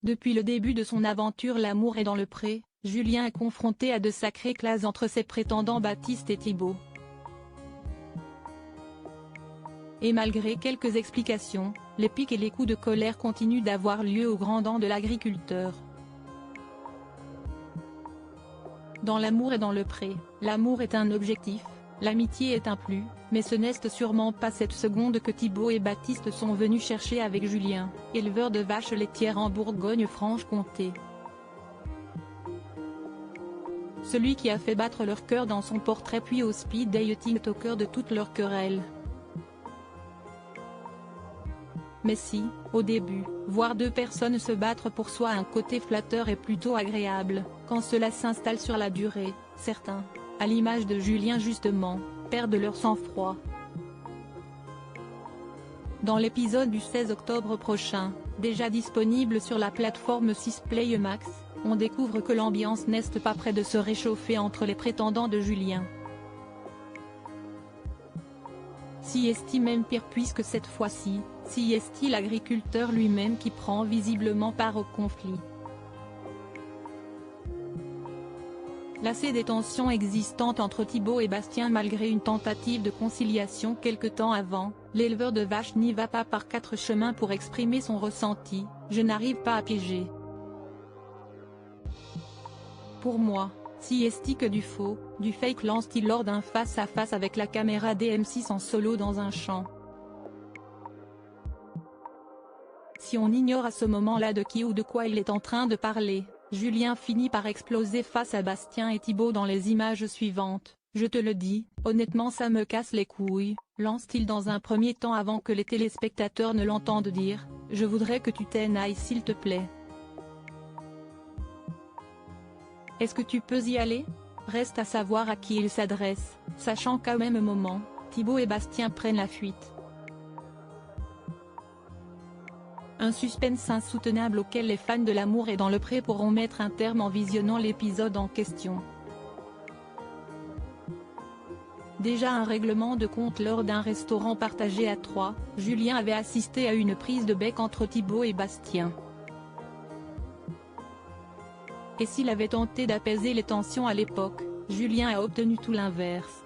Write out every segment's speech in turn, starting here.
Depuis le début de son aventure L'amour est dans le pré, Julien est confronté à de sacrées classes entre ses prétendants Baptiste et Thibaut. Et malgré quelques explications, les piques et les coups de colère continuent d'avoir lieu aux grandes dents de l'agriculteur. Dans L'amour est dans le pré, l'amour est un objectif, l'amitié est un plus, mais ce n'est sûrement pas cette seconde que Thibaut et Baptiste sont venus chercher avec Julien, éleveur de vaches laitières en Bourgogne-Franche-Comté. Celui qui a fait battre leur cœur dans son portrait puis au speed dating au cœur de toute leur querelle. Mais si, au début, voir deux personnes se battre pour soi a un côté flatteur et plutôt agréable, quand cela s'installe sur la durée, certains, à l'image de Julien justement, perdent leur sang-froid. Dans l'épisode du 16 octobre prochain, déjà disponible sur la plateforme 6play Max, on découvre que l'ambiance n'est pas près de se réchauffer entre les prétendants de Julien. Si est-il même pire puisque cette fois-ci, si est-il l'agriculteur lui-même qui prend visiblement part au conflit. Lassé des tensions existantes entre Thibaut et Bastien malgré une tentative de conciliation quelque temps avant, l'éleveur de vaches n'y va pas par quatre chemins pour exprimer son ressenti: je n'arrive pas à piéger. Pour moi, si est-il que du faux, du fake lance-t-il lors d'un face-à-face avec la caméra d'M6 en solo dans un champ. Si on ignore à ce moment-là de qui ou de quoi il est en train de parler, Julien finit par exploser face à Bastien et Thibaut dans les images suivantes. Je te le dis, honnêtement ça me casse les couilles, lance-t-il dans un premier temps avant que les téléspectateurs ne l'entendent dire, je voudrais que tu t'en ailles s'il te plaît. Est-ce que tu peux y aller? Reste à savoir à qui il s'adresse, sachant qu'à même moment, Thibaut et Bastien prennent la fuite. Un suspense insoutenable auquel les fans de L'amour est dans le pré pourront mettre un terme en visionnant l'épisode en question. Déjà un règlement de compte lors d'un restaurant partagé à 3, Julien avait assisté à une prise de bec entre Thibaut et Bastien. Et s'il avait tenté d'apaiser les tensions à l'époque, Julien a obtenu tout l'inverse.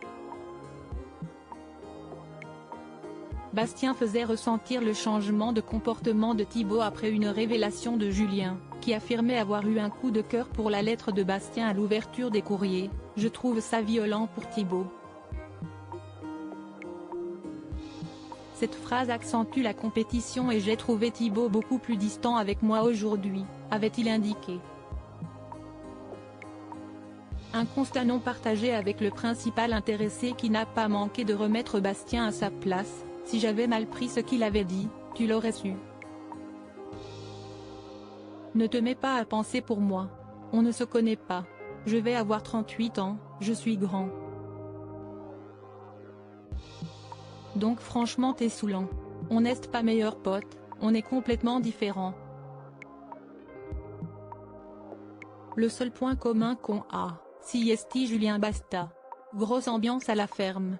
Bastien faisait ressentir le changement de comportement de Thibaut après une révélation de Julien, qui affirmait avoir eu un coup de cœur pour la lettre de Bastien à l'ouverture des courriers. Je trouve ça violent pour Thibaut. Cette phrase accentue la compétition et j'ai trouvé Thibaut beaucoup plus distant avec moi aujourd'hui, avait-il indiqué. Un constat non partagé avec le principal intéressé qui n'a pas manqué de remettre Bastien à sa place. Si j'avais mal pris ce qu'il avait dit, tu l'aurais su. Ne te mets pas à penser pour moi. On ne se connaît pas. Je vais avoir 38 ans, je suis grand. Donc franchement t'es saoulant. On n'est pas meilleurs potes, on est complètement différents. Le seul point commun qu'on a, si est Julien basta. Grosse ambiance à la ferme.